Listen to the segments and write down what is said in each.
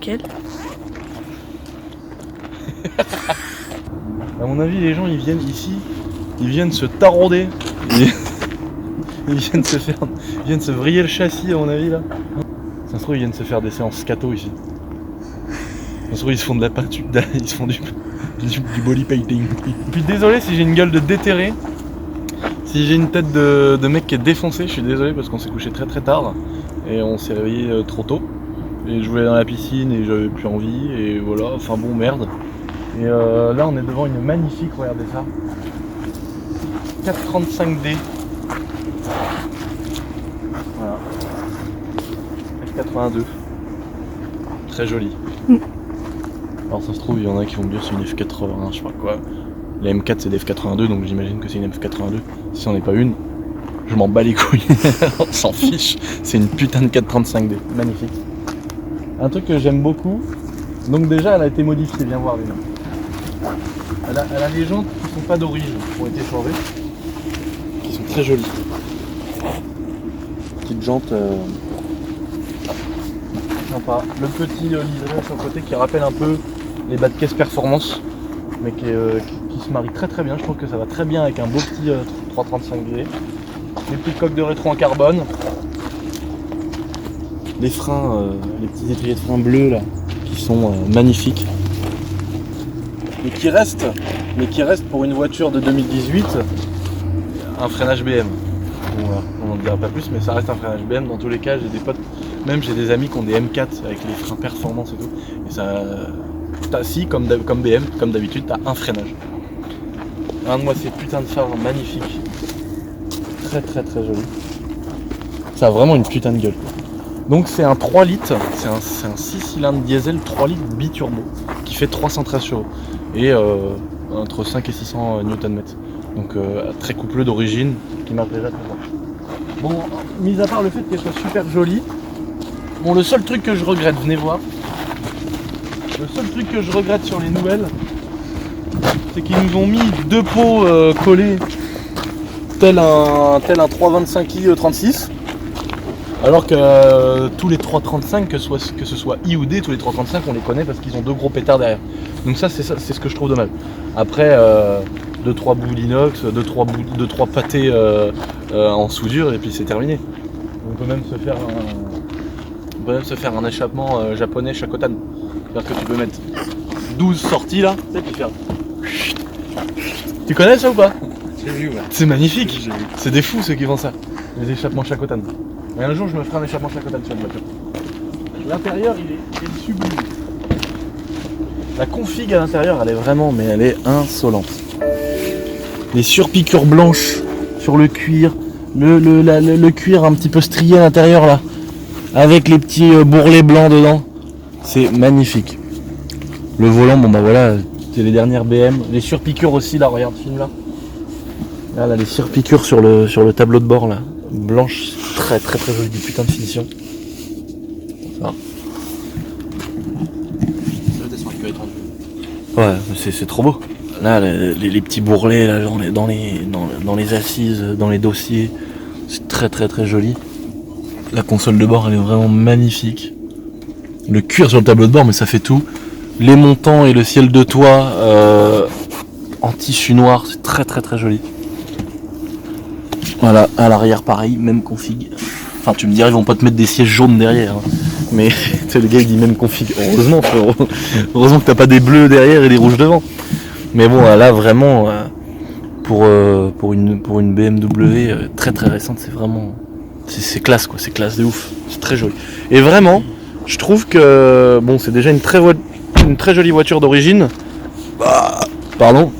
Lequel? À mon avis, les gens ils viennent ici, ils viennent se tarauder. Ils viennent se vriller le châssis à mon avis là. Ça se trouve ils viennent se faire des séances scato ici. Ça se trouve ils se font de la peinture, ils se font du body painting. Puis désolé si j'ai une gueule de déterré, si j'ai une tête de mec qui est défoncé, je suis désolé parce qu'on s'est couché très très tard et on s'est réveillé trop tôt. Et je voulais aller dans la piscine et j'avais plus envie et voilà, enfin bon merde. Et là on est devant une magnifique, regardez ça. 435D. Voilà. F82. Très joli. Alors ça se trouve, il y en a qui vont me dire c'est une F80, je sais pas quoi. Les M4 c'est des F82, donc j'imagine que c'est une F82. Si c'en est pas une, je m'en bats les couilles. On s'en fiche. C'est une putain de 435D. Magnifique. Un truc que j'aime beaucoup. Donc déjà elle a été modifiée, viens voir les gens. Elle a les jantes qui sont pas d'origine, qui ont été changées. Qui sont très jolies. Petite jante sympa. Le petit liseré sur le côté qui rappelle un peu les bas de caisse performance, mais qui se marie très très bien. Je trouve que ça va très bien avec un beau petit 335D. Les petites coques de rétro en carbone. Les freins, les petits étriers de frein bleus là, qui sont magnifiques. Mais qui restent pour une voiture de 2018 un freinage BM. Voilà, on n'en dira pas plus, mais ça reste un freinage BM. Dans tous les cas, j'ai des potes, même j'ai des amis qui ont des M4 avec les freins performance et tout. Et ça, t'as si comme BM, comme d'habitude, t'as un freinage. Un de moi ces putains de phares magnifiques, très très très joli. Ça a vraiment une putain de gueule. Donc c'est un 3 litres, c'est un 6 cylindres diesel 3 litres biturbo qui fait 313 chevaux et entre 5 et 600 Nm. Donc très coupleux d'origine qui m'a déjà très bien. Bon, mis à part le fait qu'elle soit super jolie, bon le seul truc que je regrette, venez voir, le seul truc que je regrette sur les nouvelles, c'est qu'ils nous ont mis deux pots collés tel un 325i 36. Alors que tous les 335, que ce soit I ou D, tous les 335 on les connaît parce qu'ils ont deux gros pétards derrière. Donc ça c'est ce que je trouve dommage. Après 2-3 bouts d'inox, 2-3 pâtés en soudure et puis c'est terminé. On peut même se faire un échappement japonais Shakotan. C'est-à-dire que tu peux mettre 12 sorties là, tu sais, puis faire. Tu connais ça ou pas? J'ai vu, ouais. C'est magnifique, c'est des fous ceux qui font ça. Les échappements Shakotan. Et un jour je me ferai un échappement Shakotan sur une voiture. L'intérieur il est sublime. La config à l'intérieur elle est vraiment, mais elle est insolente. Les surpiqûres blanches sur le cuir, le cuir un petit peu strié à l'intérieur là, avec les petits bourrelets blancs dedans. C'est magnifique. Le volant, bon bah voilà, c'est les dernières BM. Les surpiqûres aussi là, regarde film là. Là, les surpiqûres sur le tableau de bord là. Blanche, très très très jolie, putain de finition. Ça. Ouais, c'est trop beau. Là, les petits bourrelets là, dans les assises, dans les dossiers, c'est très très très joli. La console de bord, elle est vraiment magnifique. Le cuir sur le tableau de bord, mais ça fait tout. Les montants et le ciel de toit en tissu noir, c'est très très très joli. Voilà, à l'arrière pareil, même config. Enfin tu me dirais ils vont pas te mettre des sièges jaunes derrière. Hein. Mais le gars il dit même config. Heureusement frérot. Heureusement que t'as pas des bleus derrière et des rouges devant. Mais bon là vraiment pour une BMW très très récente c'est vraiment. C'est classe quoi, c'est classe de ouf. C'est très joli. Et vraiment, je trouve que bon c'est déjà une très jolie voiture d'origine. Pardon.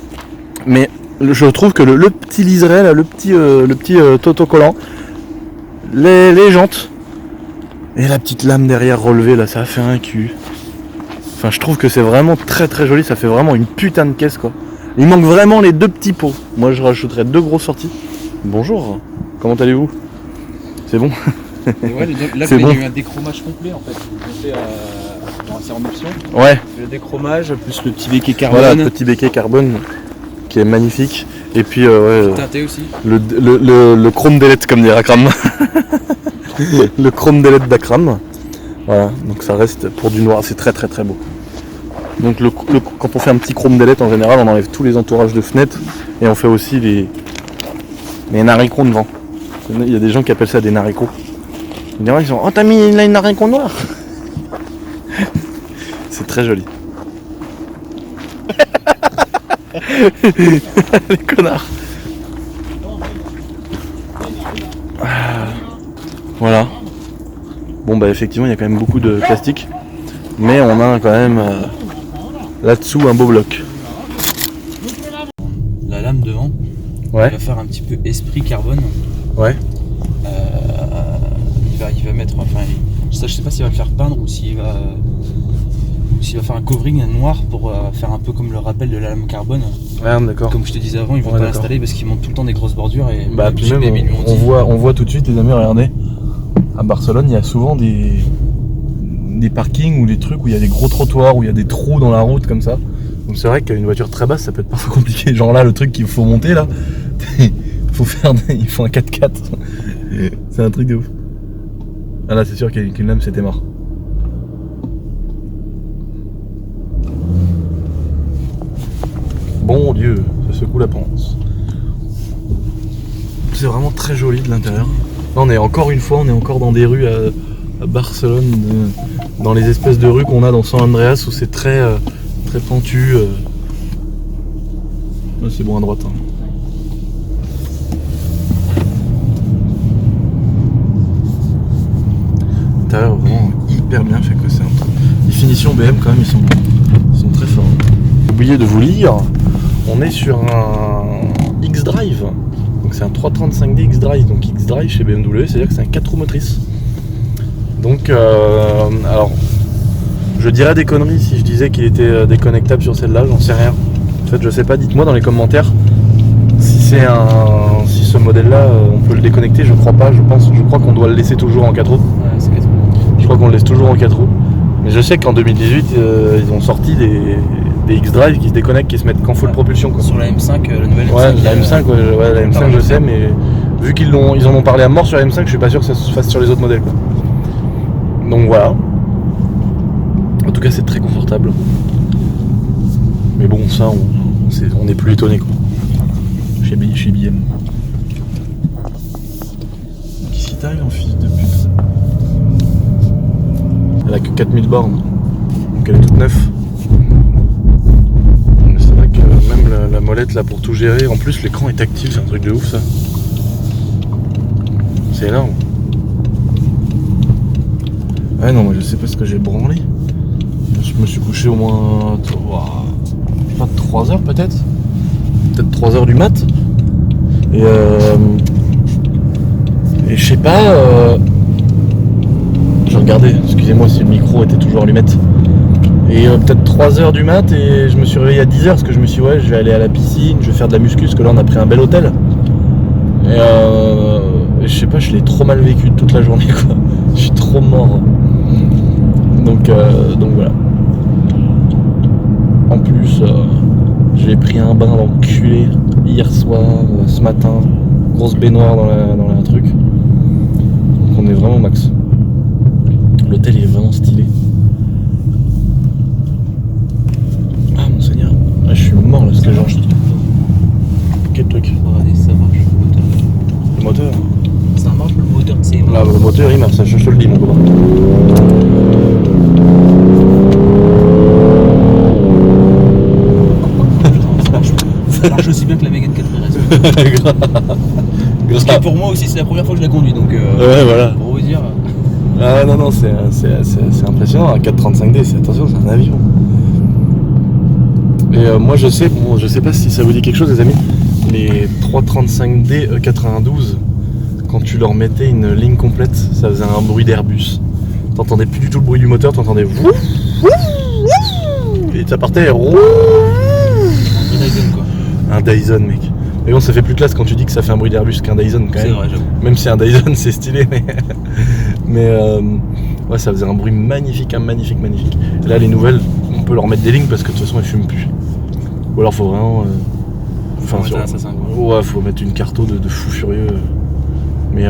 Mais je trouve que le petit liseré là, le petit autocollant, les jantes et la petite lame derrière relevée là, ça a fait un cul. Enfin je trouve que c'est vraiment très très joli, ça fait vraiment une putain de caisse quoi. Il manque vraiment les deux petits pots. Moi je rajouterais deux grosses sorties. Bonjour, comment allez-vous? C'est bon? Et ouais, là c'est vous bon. avez eu un déchromage complet en fait. C'est en option. Ouais. Le déchromage plus le petit béquet carbone. Voilà, petit béquet carbone qui est magnifique. Et puis ouais, teinté aussi. Le chrome d'Elette comme dirait Akram. Le chrome d'Elette d'Akram. Voilà, donc ça reste pour du noir, c'est très très très beau. Donc quand on fait un petit chrome d'ailettes, en général, on enlève tous les entourages de fenêtres et on fait aussi les naricots devant. Il y a des gens qui appellent ça des naricots. Ils disent, oh t'as mis là une naricot noire. C'est très joli. Les connards. Voilà. Bon bah effectivement il y a quand même beaucoup de plastique. Mais on a quand même là-dessous un beau bloc. La lame devant, Ouais. il va faire un petit peu esprit carbone. Ouais. Il va mettre, enfin, je sais pas s'il va le faire peindre ou s'il va faire un covering noir pour faire un peu comme le rappel de la lame carbone. Ouais, d'accord. Comme je te disais avant, ils vont Ouais, pas d'accord. l'installer parce qu'ils montent tout le temps des grosses bordures et Bah puis même on voit tout de suite les amis, regardez. À Barcelone, il y a souvent des parkings ou des trucs où il y a des gros trottoirs, où il y a des trous dans la route comme ça. Donc c'est vrai qu'une voiture très basse, ça peut être parfois compliqué. Genre là, le truc qu'il faut monter là, il faut un 4x4. C'est un truc de ouf. Ah là, c'est sûr qu'une lame, c'était mort. Bon Dieu, ça secoue la panse. C'est vraiment très joli de l'intérieur. Là, on est encore dans des rues à Barcelone, dans les espèces de rues qu'on a dans San Andreas où c'est très pentu. Là, c'est bon à droite. Hein. L'intérieur vraiment hyper bien fait que c'est un truc. Les finitions BM quand même ils sont très forts. J'ai oublié de vous lire, on est sur un X-Drive. Donc c'est un 335D X-Drive. Donc X-Drive chez BMW, c'est-à-dire que c'est un 4 roues motrices. Donc alors je dirais des conneries si je disais qu'il était déconnectable sur celle-là, j'en sais rien. En fait je sais pas, dites-moi dans les commentaires si ce modèle-là on peut le déconnecter, je crois pas, je crois qu'on doit le laisser toujours en 4 roues. Ouais, c'est 4 roues. Je crois qu'on le laisse toujours en 4 roues. Mais je sais qu'en 2018 ils ont sorti des X-Drive qui se déconnectent, qui se mettent qu'en full propulsion quoi. Sur la M5, la nouvelle M5. Ouais, la M5, ouais, la M5 je sais, mais vu qu'ils en ont parlé à mort sur la M5, je suis pas sûr que ça se fasse sur les autres modèles quoi. Donc voilà. En tout cas c'est très confortable. Mais bon ça on n'est plus étonné quoi. Chez BM. Qu'est-ce qui t'arrive en fils de pute? Elle a que 4000 bornes. Donc elle est toute neuve. Mais c'est vrai que même la molette là pour tout gérer, en plus l'écran est tactile, c'est un truc de ouf ça. C'est énorme. Ouais non moi je sais pas ce que j'ai branlé. Je me suis couché au moins 3 heures peut-être. Peut-être 3 heures du mat. Et je sais pas. Je regardais, excusez-moi si le micro était toujours allumette. Et peut-être 3 heures du mat et je me suis réveillé à 10 heures parce que je me suis dit ouais je vais aller à la piscine, je vais faire de la muscu parce que là on a pris un bel hôtel. Et je sais pas, je l'ai trop mal vécu toute la journée quoi. Je suis trop mort. Donc voilà. En plus j'ai pris un bain d'enculé hier soir, ce matin, grosse baignoire dans la truc. Donc on est vraiment max. L'hôtel il est vraiment stylé. Ah mon seigneur, ah, je suis mort là ce que j'ai acheté. Quel truc? Regardez, ça marche le moteur. Le moteur? Ça marche le moteur, c'est Là le moteur il marche, ça je te le dis mon copain. Ça marche aussi bien que la Mégane 4RS. Parce que pour moi aussi c'est la première fois que je la conduis donc ouais voilà. pour vous dire. Ah non c'est impressionnant, un 435D, attention c'est un avion. Et moi je sais pas si ça vous dit quelque chose les amis, les 335D E92, quand tu leur mettais une ligne complète, ça faisait un bruit d'Airbus. T'entendais plus du tout le bruit du moteur, t'entendais et ça partait Un Dyson quoi. un Dyson mec. Mais bon ça fait plus classe quand tu dis que ça fait un bruit d'Airbus qu'un Dyson quand même. C'est vrai j'avoue. Même si un Dyson c'est stylé mais ouais ça faisait un bruit magnifique. Et là les nouvelles on peut leur mettre des lignes parce que de toute façon elles fument plus. Ou alors faut vraiment Faut mettre un assassin, quoi. ouais faut mettre une carto de fou furieux. Mais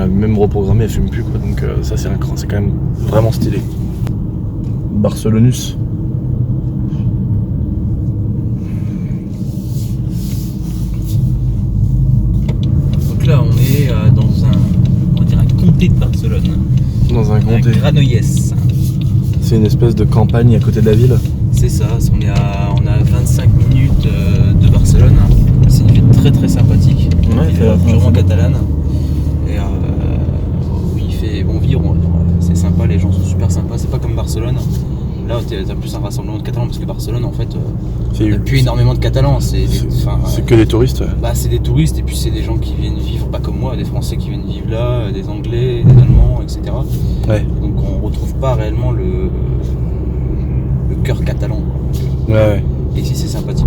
même reprogrammée, elle fume plus quoi. Donc ça c'est quand même vraiment stylé. Barcelonus. Donc là on est dans un comté de Barcelone. Dans un comté. Granollers. C'est une espèce de campagne à côté de la ville. C'est ça, on est à 25 minutes de Barcelone. C'est une ville très très sympathique. Ouais, une ville purement catalane. Et où il fait bon vivre, c'est sympa, les gens sont super sympas. C'est pas comme Barcelone. Là, t'as plus un rassemblement de Catalans parce que Barcelone, en fait, il n'y a plus énormément de Catalans. C'est que des touristes. Ouais. Bah, c'est des touristes et puis c'est des gens qui viennent vivre, pas comme moi, des Français qui viennent vivre là, des Anglais, des Allemands, etc. Ouais. Donc on retrouve pas réellement le cœur catalan. Ouais. Et ici, c'est sympathique.